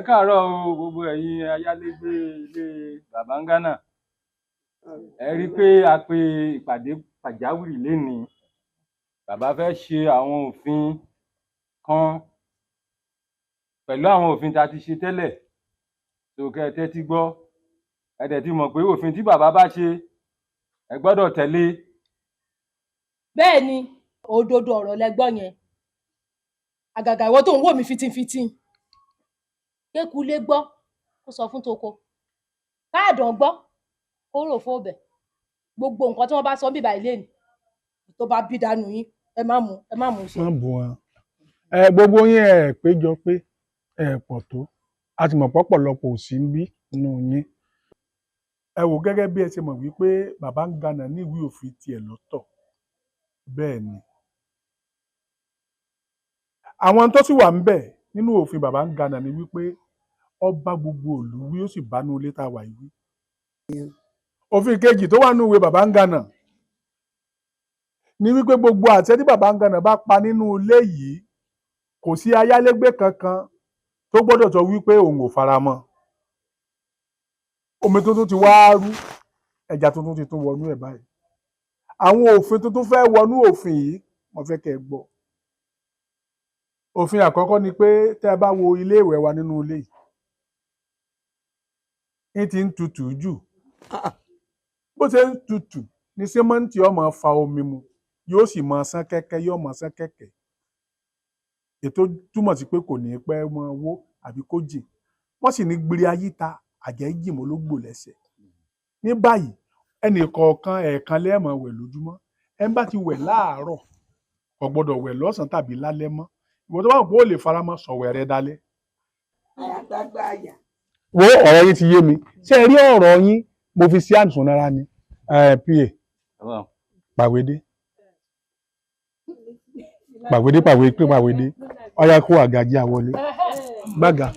káàárọ̀ o gbogbo ẹ̀yin ayálégbé ilé BabaN'Ghana. Ẹ rí pé a pe ìpàdé pàjáwìrì lénìí. Bàbá fẹ́ ṣe àwọn òfin kan pẹ̀lú àwọn òfin tá a ti ṣe tẹ́lẹ̀. So kẹ́ ẹ tẹ́tí gbọ́. Ẹ dẹ̀ ti mọ̀ pé òfin tí bàbá bá ṣe ẹ gbọ́dọ̀ tẹ̀lé. Bẹ́ẹ̀ ni, òdodo ọ̀rọ̀ lẹ gbọ́ yẹn. Àgàgà ìwọ tó ń wò mí fitinfitin. Kékulé gbọ́ kó sọ fún toko. Káàdàn gbọ́ kó rò fóbẹ̀. Gbogbo nǹkan tí wọ́n bá sọ bíbá ilé ni tó bá bí dànù yín ẹ má mú ṣe. Má bù wọn. Gbogbo yín ẹ péjọ pé ẹ pọ̀ tó. A ti mọ̀ pọ̀pọ̀lọpọ̀ ò sí ń bí nínú yín. Ẹ wò gẹ́gẹ́ bí ẹ ṣe mọ̀ wípé BabaN'Ghana ní ìwé òfin tiẹ̀ lọ́tọ̀. Bẹ́ẹ̀ ni. Àwọn tó sì wà ń bẹ̀ nínú òfin BabaN'Ghana ni wípé ọba gbogbo ìlú wí ó sì bá nú ilé tá a wà yìí. Òfin kejì tó wà nínú ìwé BabaN'Ghana ni wípé gbogbo àṣẹ tí BabaN'Ghana bá pa nínú ilé yìí kò sí ayálégbé kankan tó gbọ́dọ̀ sọ wípé òun ò fara mọ́. Omi tuntun ti wá rú, ẹja tuntun ti tún wọnú ẹ̀ báyìí. Àwọn òfin tuntun fẹ́ wọnú òfin yìí, wọ́n fẹ́ kẹ́ ẹ gbọ́. Òfin àkọ́kọ́ ni pé tẹ́ ẹ bá wo ilé ìwẹ̀ wa nínú ilé yìí, ní ti ń tutù jù. Bó ṣe ń tutù ní sẹ́mọ́ǹtì ó máa fa omi mu, yóò sì máa sán kẹ́kẹ́, yóò máa sán kẹ́kẹ́. Ètò túmọ̀ sí pé kò ní pẹ́ máa wó àbí kó jìn. Wọ́n sì ní gbére ayíta àjẹ́ jìmọ̀ ló gbò lẹ́sẹ̀. Ní báyìí ẹnì kọ̀ọ̀kan ẹ̀ẹ̀kan lẹ́ẹ̀mọ̀ wẹ̀ lójúmọ́. Ẹ bá ti wẹ̀ láàárọ̀ kò gbọ́dọ̀ wẹ̀ lọ́sàn-án tàbí lálẹ́ mọ́. Ìwọ tó bá wù pé ó lè faramọ́ sọ̀wẹ̀ rẹ dálẹ́. Wo ọ̀rọ̀ yín ti yé mi. Ṣé ẹ rí ọ̀rọ̀ yín mo fi sí àǹsùn náírà ni PA pàwédé ọ̀yá kó àgàjì àwọlé gbàgà.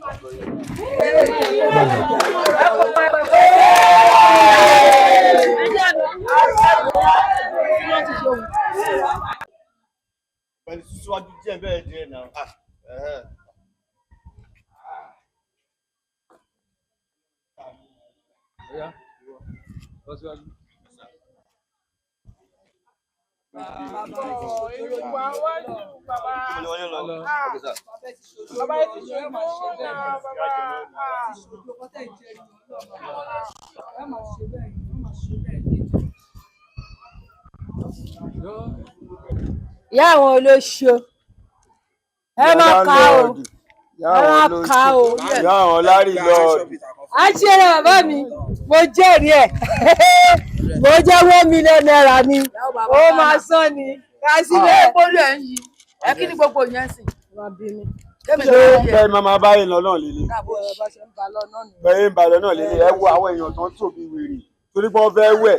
Pẹ̀lú síwájú díẹ̀ bẹ́ẹ̀ díẹ̀ náà. Ìyá àwọn olóṣó ẹ má ká o Ìyá àwọn Landlord. a ṣe eré bàbá mi mo jẹ́rìí ẹ̀ mo jẹ́ $1 million ni ó máa sán ni. Kásílẹ̀ pólú ẹ̀ ń yí ẹ kí ni gbogbo yẹn sì. Bẹ́ẹ̀ ni màmá báyìí lọ náà lélẹ̀. Bẹ́ẹ̀ ń balọ̀ náà lélẹ̀. Ẹ wo àwọn èèyàn tó ń tòbí wèrè torí pé wọ́n fẹ́ wẹ̀.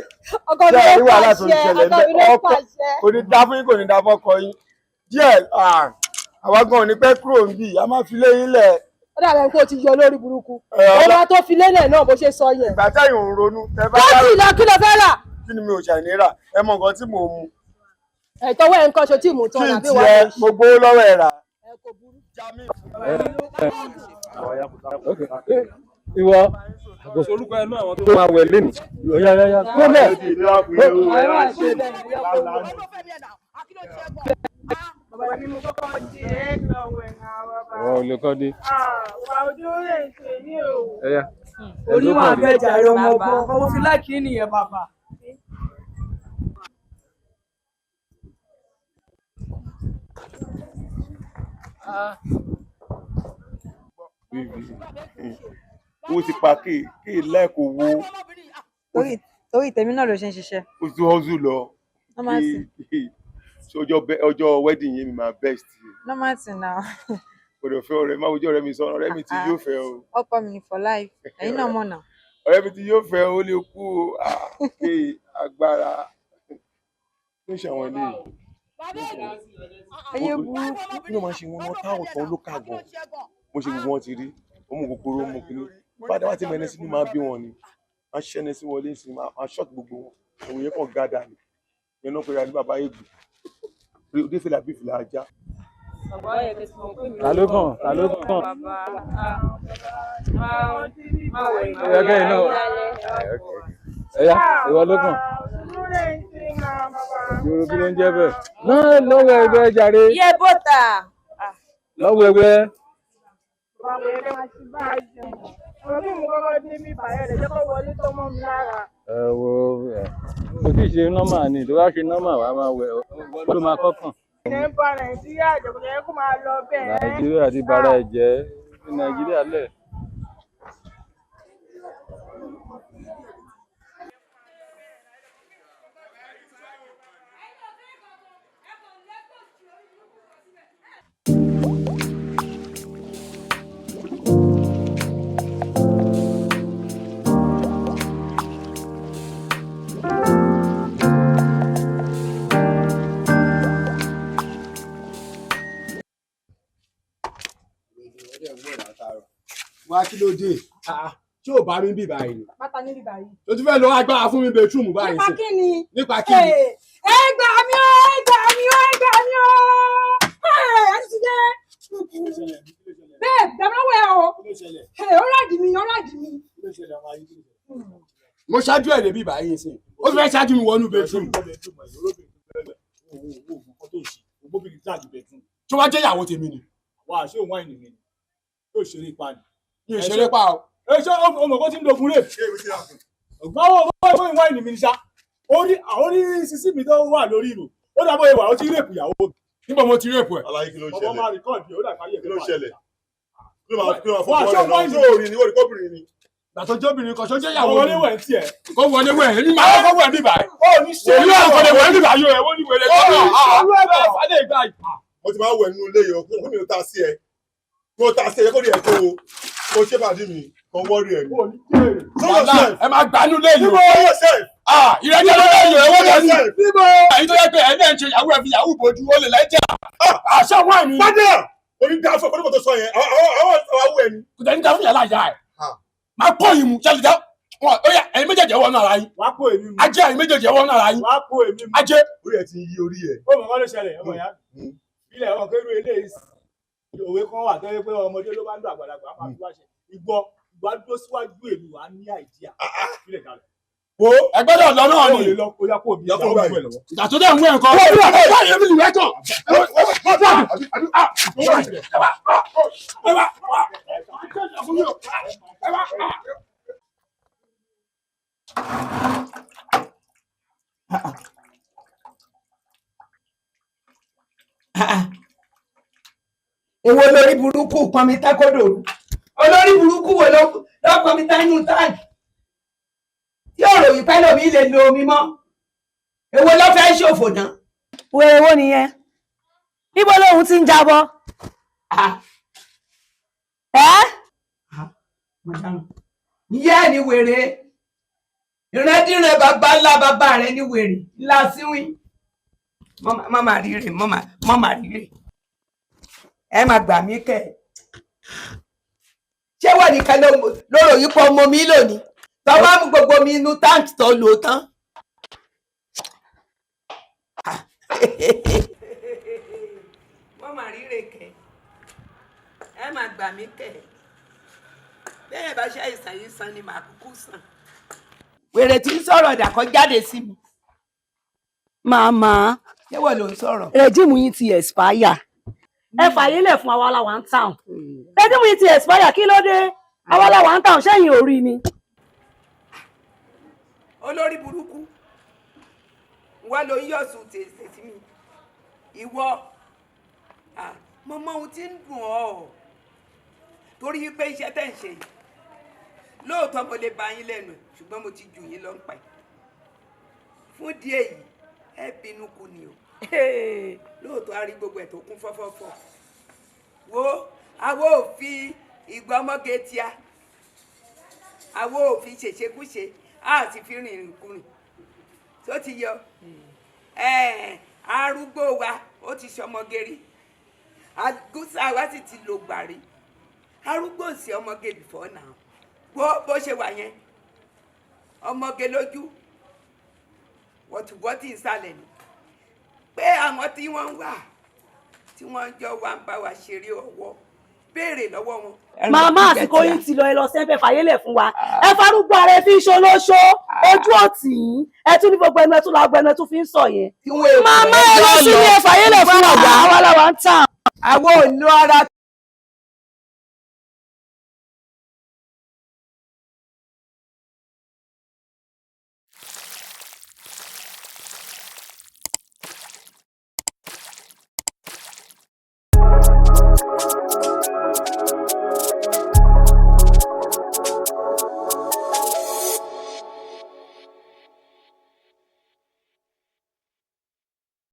ọkọ mi ló pàṣẹ Kò ní dá fún yín, kò ní dá fọ́kọ yín. Díẹ̀ àwa gan-an ní pẹ́ kúrò ń bì, a máa fi lé yín lẹ̀. ó dàbẹ̀ kó o ti yọ lórí burúkú ọba tó fi lélẹ̀ náà bó ṣe sọ yẹn. Ìgbà táyà ń ronú. kí ló fẹ́ rà. Kí ni mi ò ṣàìní rà? Ẹ mọ nǹkan tí mò ń mu. Ìtọ́wọ́ ẹ̀ ń kọ́ ṣe tí mò ń tán àbí wà á. Mo gbówó lọ́wọ́ ẹ̀ rà. Ìwọ orúkọ ẹnu àwọn tó máa wẹ̀ lénìí. Yáyáyá kó bẹ̀. Olùkọ́ dé. Oníwà abẹ́jà rẹ ọmọ ọgbọ́n ọmọ fi láìkí nìyẹn bàbá. Ó ti pa kí lẹ́ẹ̀kọ́ wo. Torí tèmi náà ló ṣe ń ṣiṣẹ́. Ó ti hustle lọ. Ọjọ́ wedding yẹn mi máa best. Normal thing now. Gbọ́dọ̀ fẹ́ ọ̀rẹ́, má wojú ọ̀rẹ́ mi sọ̀rọ̀, ọ̀rẹ́ mi tí yóò fẹ́ o. Ọkọ mi ni for life. Ẹ̀yin náà mọ̀ náà. Ọ̀rẹ́ mi tí yóò fẹ́ o lè kú o. Agbára. Ló ṣe àwọn ilé. Ẹyẹ burúkú. Kí ló máa ṣe wọn mọ́ táwọn tán ló kà gan? Mo ṣe gbogbo wọn ti rí. Ó mú kòkòrò mú kiri. Bàdá wá ti mẹ́ni sí ni máa bí wọn ni. Máa ṣẹ́ni sí wọlé sí máa ṣọ́ọ̀t gbogbo wọn. Òun yẹn kàn gádà ni. Yẹn náà pé ra ní bàbá ègbè. Odé fìlà bí fìlà ajá. Ta ló kàn? Ta ló kàn? Ẹ̀yọ́kẹ́ iná. Ẹ̀yà ìwọ ló kàn. Yorùbá kí ló ń jẹ́ bẹ́ẹ̀? Náà lọ́wọ́ ẹgbẹ́ jàre. Yé bọ́tà. Lọ́wọ́ ẹgbẹ́. Ẹ wo kò tí ì ṣe nọ́mà ni tó bá ṣe nọ́mà wàá máa wẹ̀ ọ́ ló máa kọ́kàn. Nàìjíríà ti bara ẹ̀ jẹ́ Nàìjíríà lẹ̀. Wá kí ló dé? Tí ò bá mi bí báyìí ni. Bàtà ní bí báyìí. O ti fẹ́ lọ agbára fún mi bedroom báyìí sí. Nípa kí ni? Nípa kí ni? Ẹ gbà mí o, ẹ gbà mí o, ẹ gbà mí o. Ẹ ti dé. Bẹ́ẹ̀ gbàmọ́wẹ́ o. Ó ràdì mi, ó ràdì mi. Mo ṣáájú ẹ̀ débi báyìí sí. Ó fẹ́ ṣáájú mi wọnú bedroom. Tí wọ́n jẹ́ ìyàwó tèmi ni. Wà á ṣé òun wáìnì mi yóò ṣeré pa ni. Mi ò ṣeré pa o. Ẹ ṣé ọmọ kan tí ń dogun rè. Báwo báwo wáìnì mi ni ṣá? Orí sísí mi tó wà lórí ìlú. Ó dàbọ̀ ìwà ó ti rèpù ìyàwó mi. Níbo mo ti rèpù ẹ̀? Aláyé kí ló Ọmọ ṣẹlẹ̀? máa rìkọ́ọ̀dì ó dàgbà yẹ̀ Kí ló ṣẹlẹ̀? Kí ló Wà á ṣé máa fọwọ́ wáìnì rẹ̀ náà? Sóòrì ni wọ́n rí kọ́bìnrin ni. Gbàtọ́ jóbìnrin kan ṣọ́jọ́ ìyàwó wọlé mi. wẹ̀ ń tiẹ̀. Kó wọlé wẹ̀ ní màá kọ́ wẹ̀ níbà. Ó ní ṣe Èyí náà kọ́ lè wẹ̀ níbà yóò ẹ̀wọ́n ní wẹ̀lẹ̀ tó náà. Fadé ìgbà yìí. Mo ti máa ń wẹ̀ nínú ilé yìí, kó mi ò ta sí ẹ. Kó ta sí ẹ kó rí ẹ tó o. Kó ṣé bàdí mi, kan wọ́ọ̀rì ẹ̀ ni. Ó ní jèrè. Wàhálà ẹ máa gbanú léyìí o. Yourself. Ìrẹ́jẹ́ ló léyìí o, ẹ̀wọ́n lẹ́nu. Níbo? Èyí tó yẹ pé ẹ̀ náà ń ṣe ìyàwó ẹ̀ fi ìyàwó bojú ó lè lẹ́jà. Àṣà wáìnì. Fadé! Onídàá fún ọkọ̀ tó sọ yẹn, àwọn àwọ̀ ẹ̀ ni. Kò tẹ̀ ní ká fún yàrá ìyá ẹ̀. Máa kọ́ yìí mu ṣáàlì dá. Ó yá ẹ̀yin méjèèjì ẹ̀wọ̀n náà ara yín. Wàá kó èmi mu. Ajé ẹ̀yin méjèèjì ẹ̀wọ̀n náà ara yín. Wàá kó èmi mu. Ajé. Orí ẹ̀ ti yí orí ẹ̀. Ó mọ̀ kọ́ ló ṣẹlẹ̀ ọmọ ìyá. Ilẹ̀ ọmọ kérú eléyìí òwe kan wà tẹ́lẹ̀ pé ọmọdé ló bá ń lo àgbàlagbà á máa fi wá ṣe. Ìgbọ́ dúró síwájú èmi wà á ní àìdíà. Ilẹ̀ kalẹ̀. Wo ẹgbẹ́ náà lọ náà ni. Ó yá kó mi Yá kó ìyàwó báyìí. ẹ̀ lọ́wọ́. Ìgbà tó dẹ̀ ń wé nǹkan. Wọ́n bí wọ́n yẹ mí nìyẹn tán. Èwo lórí burúkú pọnmi tákòdò olórí burúkú wo ló pọnmi tá inú táàgì tí ọ̀rọ̀ yìí pẹ́ lómi lè lo omi mọ́ èwo ló fẹ́ ṣòfò náà. Wèrè wo nìyẹn? Níbo lóhun ti ń jábọ́? Ìyá ẹ̀ ní wèrè ìrẹ́dìrẹ́ bàbá ńlá bàbá rẹ̀ ní wèrè ńlá síwìn mọ́mà rírè mọ́mà rírè ẹ má gbà mí kẹ́ ẹ̀. Ṣé wọ́n nìkan lóró yìí pọ̀ ọmọ mi lónìí tó bá mú gbogbo mi inú táǹkì tó lò tán. Mọ́mà rírè kẹ́ ẹ má gbà mí kẹ́ ẹ̀. Bẹ́ẹ̀ bá ṣe àìsàn yìí san ni màá kúkú sàn. Wèrè tí ń sọ̀rọ̀ dàkọ́ jáde sí mi. Màmá, Ṣé wọ́n ló ń sọ̀rọ̀? rẹ́jíìmù yín ti expire. Ẹ fàyè lẹ̀ fún àwa làwa ń town. Rẹ́jíìmù yín ti expire kí ló dé? Àwa làwa ń town ṣẹ́yìn orí ni. Olórí burúkú wọ́n ló ń yọ̀sùn tèsè sí mi. Ìwọ mo mọ ohun tí ń dùn ọ́ torí pé iṣẹ́ tẹ̀ ń ṣe yìí lóòótọ́ mo lè bá yín lẹ́nu ṣùgbọ́n mo ti jù yín lọ ń pa ẹ̀. Fún díẹ̀ yìí ẹ bínú kú ni o lóòótọ́ a rí gbogbo ẹ̀ tó kún fọ́fọ́fọ́ wo àwo ò fi ìgbà ọmọge tíá àwo ò fi ṣèṣekúṣe a sì fi rìnrìn kùnrin tó ti yọ arúgbó wa ó ti ṣọmọge rí àgùsà wa sì ti lò gbàrí arúgbó sí ọmọge before now bó ṣe wà yẹn ọmọge lójú wọ́tìwọ́tì ìsàlẹ̀ ni pé àwọn tí wọ́n ń wà tí wọ́n jọ wá ń bá wa ṣeré ọwọ́ béèrè lọ́wọ́ wọn. màmá àsìkò yín ti lọ ẹ lọ sẹ́ńpẹ́ fàyélẹ̀ fún wa ẹ farúgbó ara ẹ fi ń ṣolóṣó ojú òtì yín ẹ tún ní gbogbo ẹnu ẹ tún lọ agbẹnu ẹ tún fi ń sọ yẹn. màmá ẹ lọ sí ilé fàyélẹ̀ fún wa àwa làwa ń tàn. àwọn ò lo ara